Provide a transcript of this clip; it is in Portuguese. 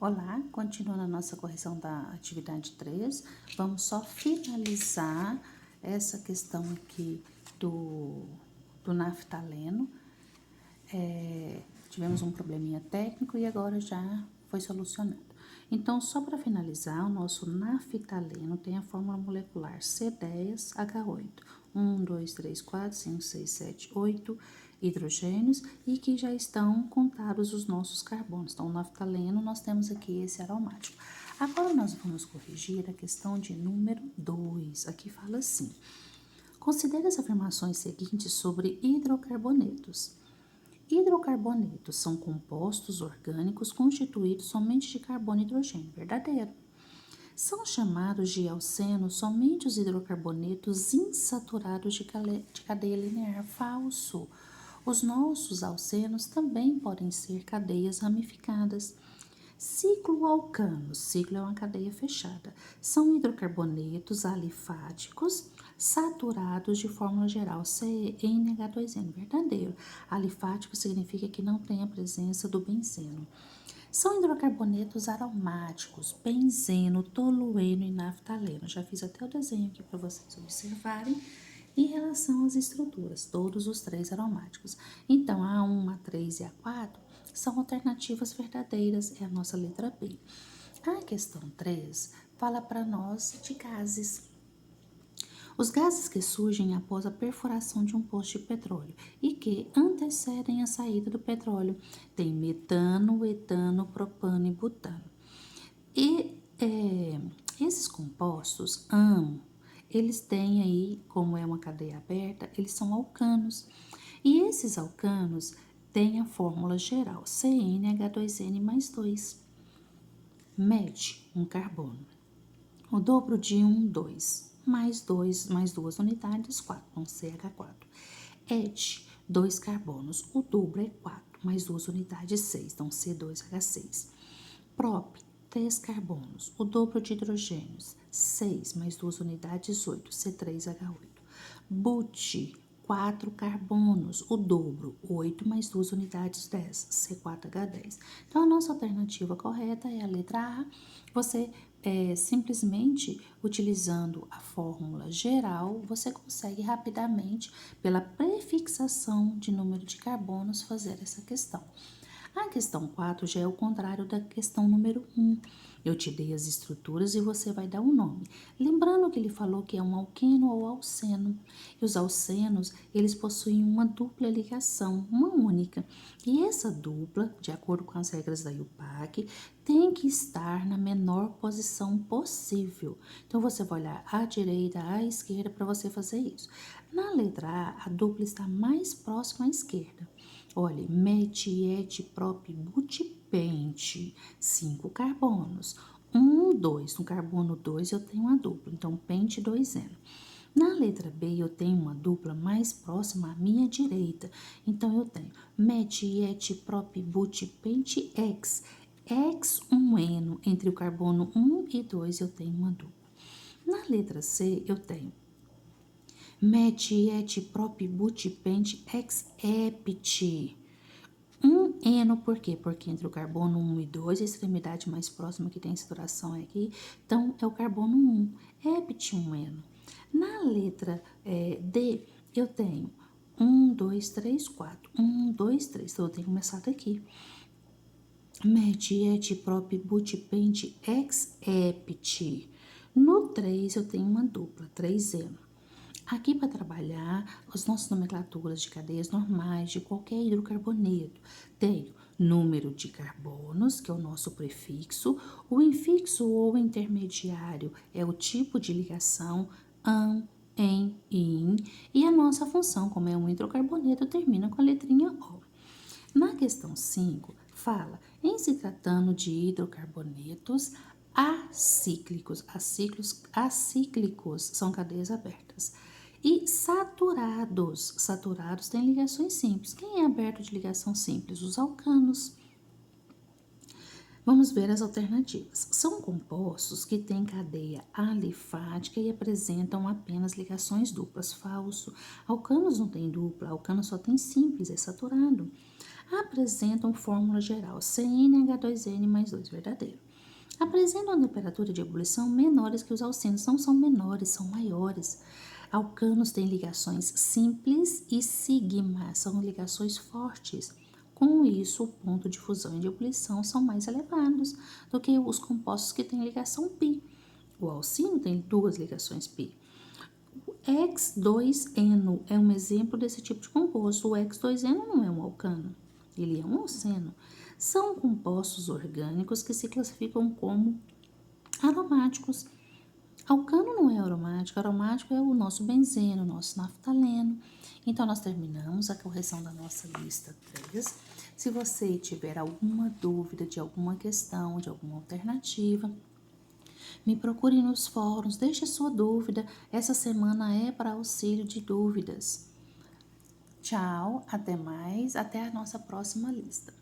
Olá, continuando a nossa correção da atividade 3, vamos só finalizar essa questão aqui do naftaleno. Tivemos um probleminha técnico e agora já foi solucionado. Então, só para finalizar, o nosso naftaleno tem a fórmula molecular C10H8. 1, 2, 3, 4, 5, 6, 7, 8 hidrogênios e que já estão contados os nossos carbonos. Então, o naftaleno, nós temos aqui esse aromático. Agora, nós vamos corrigir a questão de número 2. Aqui fala assim: considere as afirmações seguintes sobre hidrocarbonetos. Hidrocarbonetos são compostos orgânicos constituídos somente de carbono e hidrogênio. Verdadeiro. São chamados de alcenos somente os hidrocarbonetos insaturados de cadeia linear. Falso. Os nossos alcenos também podem ser cadeias ramificadas. Cicloalcanos, ciclo é uma cadeia fechada, são hidrocarbonetos alifáticos saturados de fórmula geral CnH2n. Verdadeiro. Alifático significa que não tem a presença do benzeno. São hidrocarbonetos aromáticos, benzeno, tolueno e naftaleno. Já fiz até o desenho aqui para vocês observarem. Em relação às estruturas, todos os três aromáticos. Então, a 1, a 3 e a 4 são alternativas verdadeiras, é a nossa letra B. A questão 3 fala para nós de gases. Os gases que surgem após a perfuração de um poço de petróleo e que antecedem a saída do petróleo tem metano, etano, propano e butano. E esses compostos, eles têm aí, como é uma cadeia aberta, eles são alcanos. E esses alcanos têm a fórmula geral CnH2n mais 2. Mede um carbono. O dobro de 2, mais 2, mais 2 unidades, 4, então CH4. Et, 2 carbonos. O dobro é 4, mais 2 unidades, 6, então C2H6. Prop, 3 carbonos. O dobro de hidrogênios, 6 mais 2 unidades, 8, C3H8. But, 4 carbonos. O dobro, 8 mais 2 unidades, 10, C4H10. Então, a nossa alternativa correta é a letra A. Você, simplesmente utilizando a fórmula geral, você consegue rapidamente, pela prefixação de número de carbonos, fazer essa questão. A questão 4 já é o contrário da questão número 1. Eu te dei as estruturas e você vai dar um nome. Lembrando que ele falou que é um alqueno ou alceno. E os alcenos, eles possuem uma dupla ligação, uma única. E essa dupla, de acordo com as regras da IUPAC, tem que estar na menor posição possível. Então, você vai olhar à direita, à esquerda para você fazer isso. Na letra A dupla está mais próxima à esquerda. Olha, pente, 5 carbonos. 2. No carbono 2 eu tenho uma dupla, então pente 2N. Na letra B eu tenho uma dupla mais próxima à minha direita, então eu tenho pente X. X1N, entre o carbono 1 e 2 eu tenho uma dupla. Na letra C eu tenho pente X-ept. Eno, por quê? Porque entre o carbono 1 e 2, a extremidade mais próxima que tem saturação é aqui, então é o carbono 1, ept 1Eno. Na letra D, eu tenho 1, 2, 3, 4. 1, 2, 3, então eu tenho que começar daqui. Pente ex-ept. No 3, eu tenho uma dupla, 3Eno. Aqui para trabalhar as nossas nomenclaturas de cadeias normais de qualquer hidrocarboneto, tenho número de carbonos, que é o nosso prefixo, o infixo ou intermediário é o tipo de ligação, em, in, e a nossa função, como é um hidrocarboneto, termina com a letrinha O. Na questão 5, fala, em se tratando de hidrocarbonetos acíclicos, acíclicos são cadeias abertas. E saturados, saturados têm ligações simples. Quem é aberto de ligação simples? Os alcanos. Vamos ver as alternativas. São compostos que têm cadeia alifática e apresentam apenas ligações duplas. Falso. Alcanos não tem dupla, alcano só tem simples, é saturado. apresentam fórmula geral CnH2n mais 2 verdadeiro. Apresentam temperatura de ebulição menores que os alcenos. Não são menores, são maiores. Alcanos têm ligações simples e sigma, são ligações fortes. Com isso, o ponto de fusão e de ebulição são mais elevados do que os compostos que têm ligação pi. O alcino tem duas ligações pi. O X2-eno é um exemplo desse tipo de composto. O X2-eno não é um alcano, ele é um alceno. São compostos orgânicos que se classificam como aromáticos. Alcano não é aromático, aromático é o nosso benzeno, o nosso naftaleno. Então, nós terminamos a correção da nossa lista 3. Se você tiver alguma dúvida de alguma questão, de alguma alternativa, me procure nos fóruns, deixe sua dúvida. Essa semana é para auxílio de dúvidas. Tchau, até mais, até a nossa próxima lista.